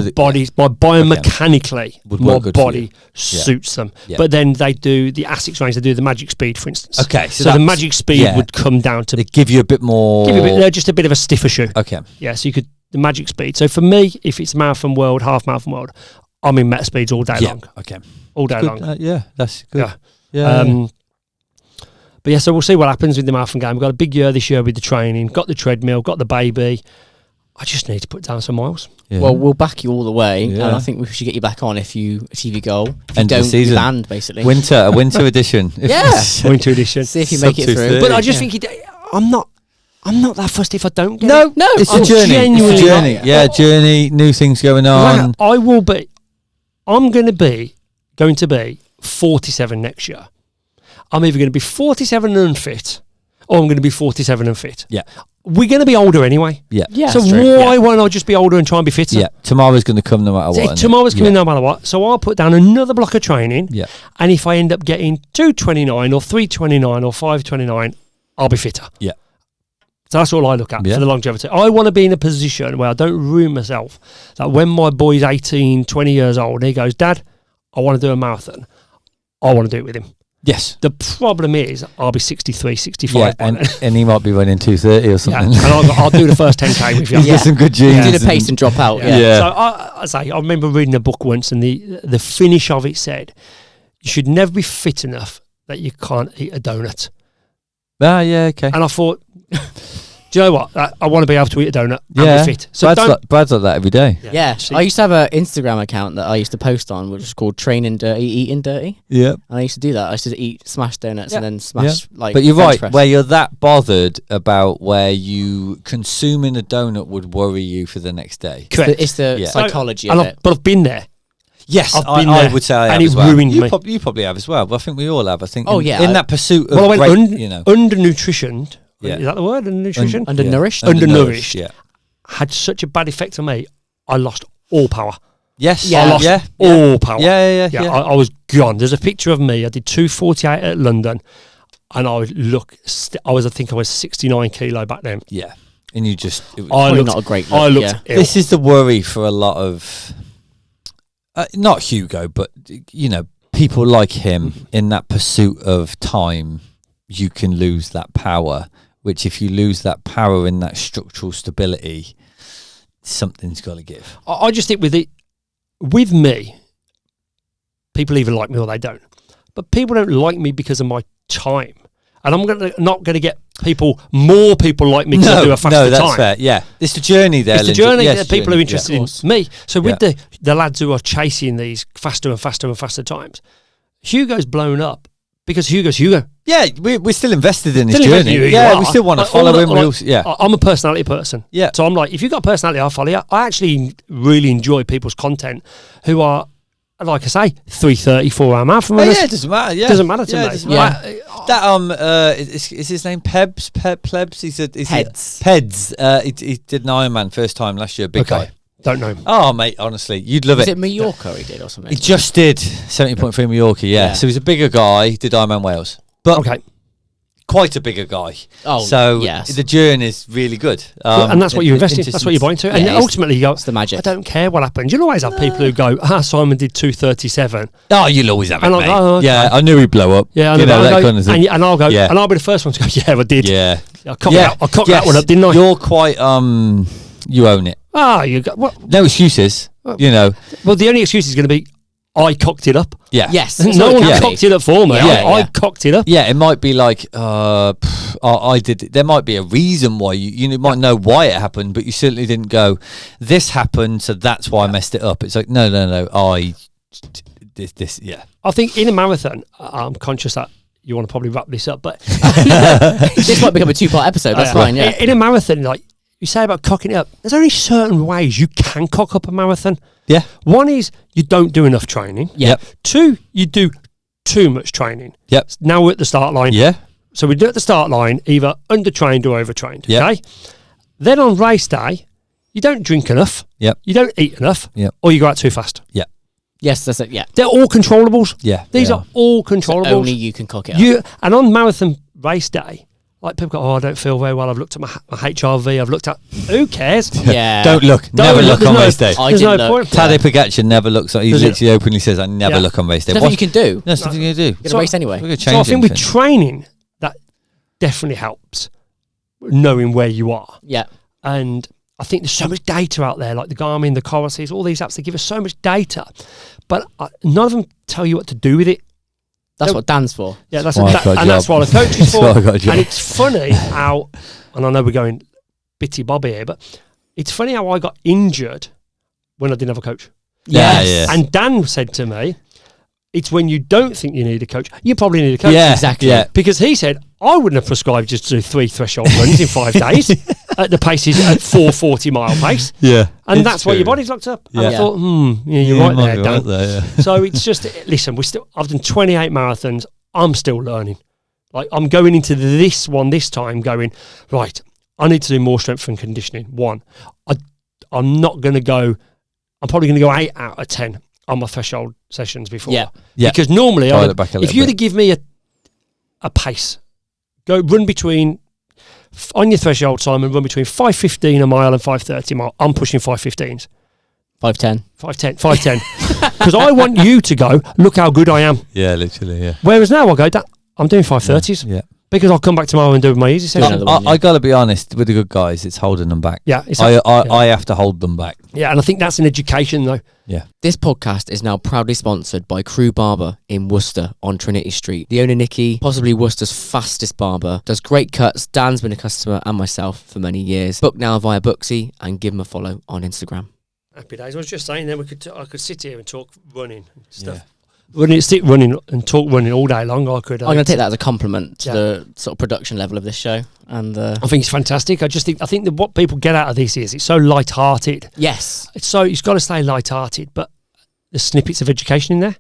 biomechanically, my body suits them. Yeah. But then they do the ASICS range, they do the Magic Speed, for instance. Okay. So the Magic Speed would come down to... They give you a bit more... They're just a bit of a stiffer shoe. Okay. Yeah, so you could... The Magic Speed. So for me, if it's Marathon World, half Marathon World, I'm in Meta Speeds all day long. Okay. All day long. That's good. Yeah. But yeah, so we'll see what happens with the marathon game. We've got a big year this year with the training, got the treadmill, got the baby. I just need to put down some miles. Yeah. Well, we'll back you all the way, and I think we should get you back on if you achieve your goal. If End you of the season. Land, basically. A winter edition. Winter edition. See if you make it through. But I just think I'm not that fussed if I don't get it. No, it's a journey. It's a journey. Yeah, journey, new things going on. I will be. I'm going to be 47 next year. I'm either going to be 47 and unfit, or I'm going to be 47 and fit. Yeah. We're going to be older anyway. Yeah. So why won't I just be older and try and be fitter? Yeah. Tomorrow's going to come no matter what. Tomorrow's coming no matter what. So I'll put down another block of training. Yeah. And if I end up getting 229 or 329 or 529, I'll be fitter. Yeah. So that's all I look at for the longevity. I want to be in a position where I don't ruin myself. That when my boy's 18, 20 years old, he goes, Dad, I want to do a marathon. I want to do it with him. Yes. The problem is I'll be 63, 65. And he might be running 2:30 or something. Yeah. And I'll do the first 10K with you. He's got some good genes. Do the pace and drop out. Yeah. So I remember reading a book once, and the finish of it said, you should never be fit enough that you can't eat a donut. Ah, yeah, okay. And I thought, do you know what? I want to be able to eat a donut and be fit. So Brad's like that every day. Yeah. I used to have an Instagram account that I used to post on, which was called Training Dirty, Eating Dirty. Yeah. And I used to do that. I used to eat smashed donuts and then smash like. But you're French right. press. Where you're that bothered about where you consuming a donut would worry you for the next day. Correct. It's the psychology of it. But I've been there. Yes, I've been I there, would say I have and as it well. ruined me. You probably have as well, but I think we all have. I think. Oh, in that pursuit of I went great, under-nutritioned. Is that the word? Undernutrition? Undernourished? Undernourished. Yeah. Had such a bad effect on me, I lost all power. Yes. I lost all power. Yeah. I was gone. There's a picture of me. I did 2:48 at London, and I think I was 69 kilo back then. Yeah. And you just... not a great look. I looked ill. This is the worry for a lot of... not Hugo, but, people like him in that pursuit of time, you can lose that power, which if you lose that power in that structural stability, something's got to give. I just think with me, people either like me or they don't. But people don't like me because of my time. And I'm not going to get more people like me because I do a faster time. No, that's fair. Yeah. It's the journey there, It's the journey that people are interested in me. So with the lads who are chasing these faster and faster and faster times, Hugo's blown up because Hugo's Hugo. Yeah, we're still invested in his journey. We still want to follow him. I'm a personality person. Yeah. So I'm like, if you've got a personality, I'll follow you. I actually really enjoy people's content who are like I say, 3:30, 4 hour marathon Yeah, runners. it doesn't matter. Yeah, Doesn't matter to me. It doesn't Yeah. matter. That is his name Plebs? He's Peds. Peds. He did an Ironman first time last year. Big guy. Don't know. Oh mate, honestly, you'd love Was it. it Mallorca he did or something? He just did 70.3 Mallorca. Yeah. Yeah. So he's a bigger guy. Did Ironman Wales, but Okay. quite a bigger guy. Oh, so yes. the journey is really good. And that's what you invest in. That's what you buy into. And Yeah, ultimately, you go, It's the magic. I don't care what happens. You'll always have people who go, Simon did 2:37. Oh, you'll always have it, And I'll mate. go, oh, okay. Yeah, I knew he'd blow up. Yeah, you know, that I'll go, kind of thing. and I'll go, Yeah. and I'll be the first one to go, yeah, I did. Yeah. I cocked that one up, didn't I? You're quite, you own it. You got, what? No excuses, you know. Well, the only excuse is going to be, I cocked it up. Yeah. Yes. No one cocked it up for me. I cocked it up. Yeah, it might be like, I did. There might be a reason why you might know why it happened, but you certainly didn't go, this happened, so that's why I messed it up. It's like, no, this. I think in a marathon, I'm conscious that you want to probably wrap this up, but This might become a 2-part episode. That's fine. Yeah. in a marathon, like you say about cocking it up, there's only certain ways you can cock up a marathon. Yeah. One is you don't do enough training. Yep. 2, you do too much training. Yep. Now we're at the start line. Yeah. So we do at the start line either undertrained or overtrained. Yep. Okay. Then on race day, you don't drink enough. Yep. You don't eat enough. Yep. Or you go out too fast. Yep. Yes, that's it. Yeah. They're all controllables. Yeah. These are all controllables. Only you can cock it up. And on marathon race day, like people go, I don't feel very well. I've looked at my HRV. I've looked at. Who cares? Yeah. Don't look. Never look on race day. I There's no didn't look. point. Tadej Pogacar never looks. He Does it? literally openly says, "I never look on race day." There's nothing you can do. That's nothing you can do. You're gonna race anyway. We're gonna So I change think with anything. training, that definitely helps knowing where you are. Yeah. And I think there's so much data out there, like the Garmin, the Corosys, all these apps, they give us so much data, but none of them tell you what to do with it. That's what Dan's for. Yeah, that's why I've got a and that's job. what a coach is That's why for. I got a job. And it's funny how, and I know we're going bitty bobby here, but it's funny how I got injured when I didn't have a coach. Yes. Yeah. And Dan said to me, it's when you don't think you need a coach, you probably need a coach. Yeah, Exactly. Yeah. Because he said, I wouldn't have prescribed just to do 3 threshold runs in 5 days at the paces at 440 mile pace. Yeah. And It's that's why true. your body's locked up. And Yeah. I thought, you're You right might there, be Dan. right there, yeah. So it's just, listen, I've done 28 marathons. I'm still learning. Like I'm going into this one this time going, right, I need to do more strength and conditioning. One, I'm not going to go, I'm probably going to go 8 out of 10 on my threshold sessions before. Yeah. Yeah. Because normally, Dial it back a if little you'd bit. have given me a pace, go run between, on your threshold, Simon, run between 5:15 a mile and 5:30 a mile. I'm pushing 5:15s. 5:10. 5:10. Because I want you to go, look how good I am. Yeah, literally, yeah. Whereas now I go, I'm doing 5:30s. Yeah. Because I'll come back tomorrow and do my easy session. another one, yeah. I gotta be honest with the good guys. It's holding them back. Yeah, it's I have to hold them back. yeah, and I think that's an education though. Yeah. This podcast is now proudly sponsored by Crew Barber in Worcester on Trinity Street. The owner, Nikki, possibly Worcester's fastest barber, does great cuts. Dan's been a customer and myself for many years. Book now via Booksy and give him a follow on Instagram. Happy days. I was just saying then I could sit here and talk running and stuff. Sit running and talk running all day long. I could. I'm going to take that as a compliment to Yeah. the sort of production level of this show. And I think it's fantastic. I think that what people get out of this is it's so light-hearted. yes, It's got to stay light-hearted, but there's snippets of education in there.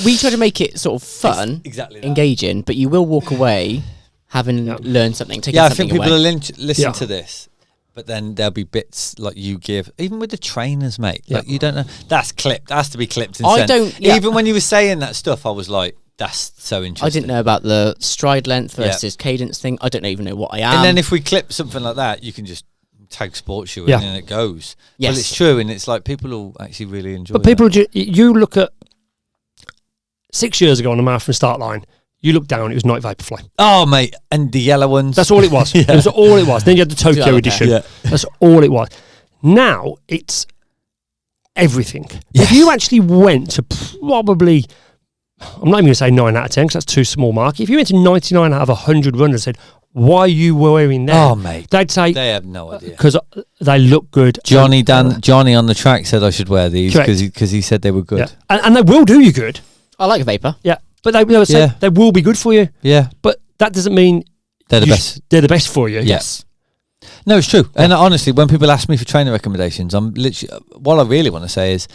we try to make it sort of fun, Exactly. that. engaging, but you will walk away having learned something, taking Yeah, I something think people away. will listen Yeah. to this, but then there'll be bits like you give, even with the trainers, mate. Yeah. Like you don't know. That's clipped. That has to be clipped and I sent. don't- yeah. Even when you were saying that stuff, I was like, that's so interesting. I didn't know about the stride length versus cadence thing. I don't even know what I am. And then if we clip something like that, you can just tag sports shoe Yeah. and it goes. Yes. Well, it's true, and it's like people will actually really enjoy. But people, you look at 6 years ago on the marathon start line. You look down, it was Night Vaporfly. Oh, mate, and the yellow ones. That's all it was. Yeah. It was all it was. Then you had the that Tokyo okay? edition. Yeah. That's all it was. Now it's everything. Yes. If you actually went to probably, I'm not even going to say 9 out of 10 because that's too small mark. If you went to 99 out of 100 runners and said, why are you wearing that? Oh, mate, They'd say, they have no idea. because they look good. Johnny And- Johnny on the track said I should wear these Correct. because he said they were good. Yeah. And they will do you good. I like Vapor. Yeah. But they say Yeah. they will be good for you. Yeah, But that doesn't mean they're the you best. they're the best for you. Yes. No, it's true. And honestly, when people ask me for training recommendations, I'm literally what I really want to say is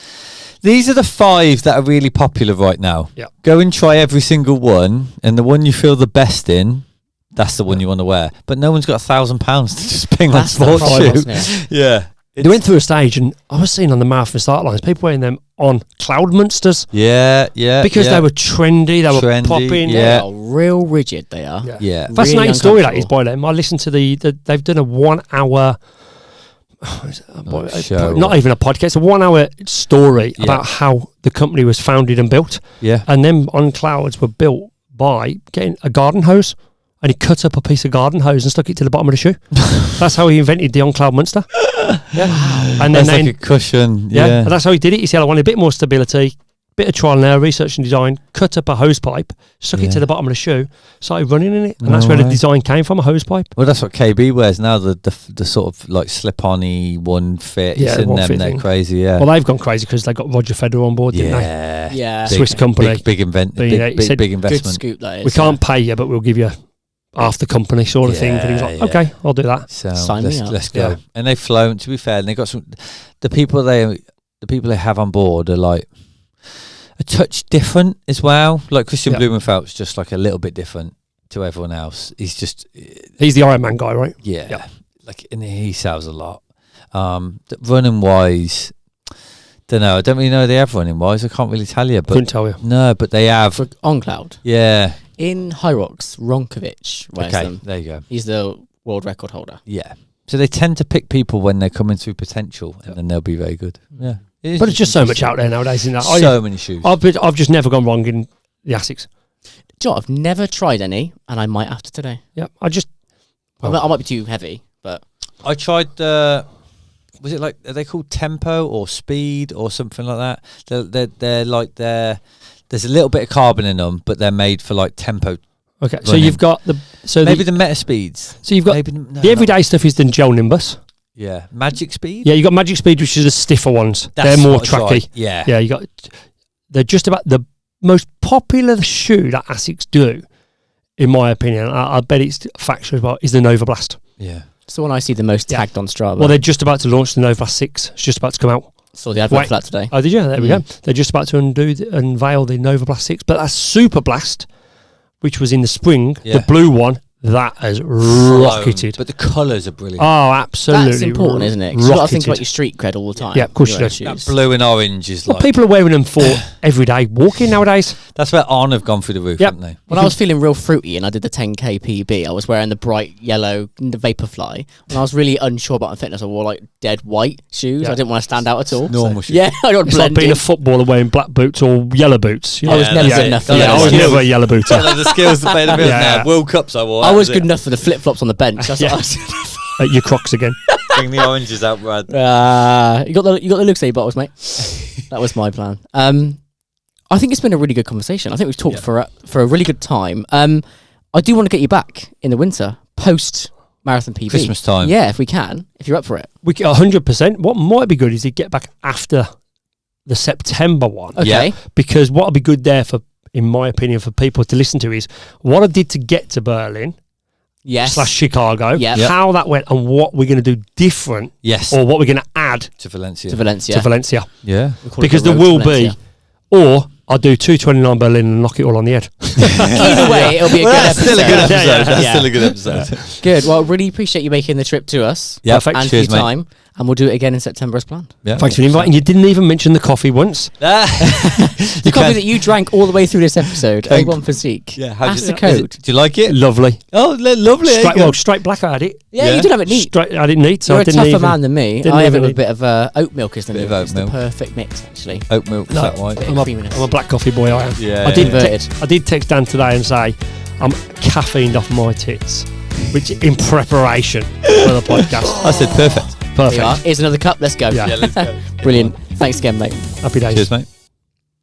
These are the 5 that are really popular right now. Yeah. Go and try every single one, and the one you feel the best in, that's the one you want to wear. But no one's got £1,000 to just ping on That's the sports problem, shoe. isn't it? Yeah. They went through a stage, and I was seeing on the marathon start lines people wearing them on cloud monsters Yeah. because they were trendy, they were Trendy, popping. yeah. They are real rigid, they are. Yeah. Really Fascinating story that is uncomfortable. by them. I listened to they've done a 1 hour. Show. Not even a podcast, a 1 hour story Yeah. about how the company was founded and built. Yeah. And them on clouds were built by getting a garden hose, and he cut up a piece of garden hose and stuck it to the bottom of the shoe. That's how he invented the on cloud monster. Yeah. And then That's like a cushion. yeah, Yeah. and that's how he did it. He said, I wanted a bit more stability, bit of trial and error, research and design, cut up a hose pipe, stuck it to Yeah. the bottom of the shoe, started running in it. And No that's where the way. design came from, a hose pipe. Well, that's what KB wears now. The sort of like slip-on-y one fit. Yeah, It's in one them. fit They're thing. crazy. Yeah. Well, they've gone crazy because they got Roger Federer on board, didn't they? yeah. Yeah. Swiss company. Big He said, big Good investment. scoop, that is. we can't pay you, but we'll give you half the company sort of thing. And he was like, Yeah, okay, I'll do that. So Sign me up. let's go. Yeah. And they've flown. To be fair, and they got some. The people they have on board are like a touch different as well. Like Christian Yeah. Blumenfeld's just like a little bit different to everyone else. He's just He's the Iron Man guy, right? yeah. Like and he sells a lot. Running wise, don't know. I don't really know they have running wise. I can't really tell you, but Couldn't tell you. no, but they have. For on cloud. Yeah. In High Rocks, Ronkovic wears Okay. them. There you go. He's the world record holder. Yeah. So they tend to pick people when they're coming through potential, and then they'll be very good. Yeah. It But it's just so much out there nowadays, isn't that? So many shoes. I've just never gone wrong in the Asics. Do you know what? I've never tried any, and I might after today. Yeah, I just I might be too heavy, but I tried was it like are they called Tempo or Speed or something like that? They're like there's a little bit of carbon in them, but they're made for like tempo. okay. So Running. you've got the Maybe the Meta Speeds. so you've got Maybe, no, the everyday stuff is the Gel Nimbus. Yeah, Magic Speed. Yeah, you got Magic Speed, which is the stiffer ones. That's They're more what I tried. tracky. Yeah, Yeah, you got. They're just about the most popular shoe that Asics do, in my opinion. I bet it's factual about is the Nova Blast. yeah. it's the one I see the most Yeah. tagged on Strava. Well, they're just about to launch the Nova Blast 6. It's just about to come out. saw the advert Wait. for that today. Oh, did you? There we go. They're just about to unveil the Nova Blast 6. But that Super Blast, which was in the spring, Yeah. the blue one, that has rocketed. But the colours are brilliant. Oh, absolutely. That's important, isn't it? 'Cause you've got to think about rocketed. your street cred all the time. Yeah, of course Your you own do. that shoes. blue and orange is Well, like people are wearing them for everyday walking nowadays. that's where On have gone through the roof, Yep. haven't they? When I was feeling real fruity and I did the 10k PB, I was wearing the bright yellow Vaporfly. When I was really unsure about my fitness, I wore like dead white shoes. Yeah. I didn't want to stand out at all. Normal shoes. Yeah, I don't It's like blend being in. a footballer wearing black boots or yellow boots. I was Yeah, never that's good it. enough for Yeah, Yeah, I those. was Yeah. never a yellow booter. The skills to pay the bills Yeah. now. World Cups I wore. I that was it. good enough for the flip flops on the bench. That's Yeah. what Your Crocs again. Bring the oranges out, Brad. you got the Luxay bottles, mate. That was my plan. I think it's been a really good conversation. I think we've talked for a really good time. I do want to get you back in the winter post marathon PB. Christmas time. Yeah, if we can, if you're up for it. We 100%. What might be good is you get back after the September one. Okay. Yeah. Because what would be good there for, in my opinion, for people to listen to is what I did to get to Berlin Yes. / Chicago, Yep. how that went, and what we're going to do different, Yes. or what we're going to add To Valencia. To Valencia. to Valencia. Yeah. We call it Because the there road to will be, Valencia. or I'll do 229 Berlin and knock it all on the head. Either way, it'll be a Well, good that's episode. still a good episode. Yeah, yeah. That's Yeah. still a good episode. Good. Well, really appreciate you making the trip to us. Yeah. Perfect. And Cheers, for your mate. time. And we'll do it again in September as planned. Yeah. Thanks for the invite. And you didn't even mention the coffee once. The coffee that you drank all the way through this episode, Thank- A1 Physique. Yeah. That's the is code. it- do you like it? Lovely. Oh, lovely. There you Straight, go. well, straight black I had it. Yeah, Yeah. you did have it neat. Straight, I didn't need, so You're I a didn't tougher even. man than me. didn't I have it even with a need- bit of oat milk, isn't it? Bit of oat It's milk. the perfect mix, actually. Oat milk, No. flat white. Bit I'm of a, creaminess. I'm a black coffee boy, I am. Yeah. I did, Inverted. I did text Dan today and say I'm caffeined off my tits, which in preparation for the podcast. I said perfect. There you are. Perfect. Here's another cup. Let's go. Yeah. Yeah, let's go. Brilliant. Thanks again, mate. Happy days. Cheers, mate.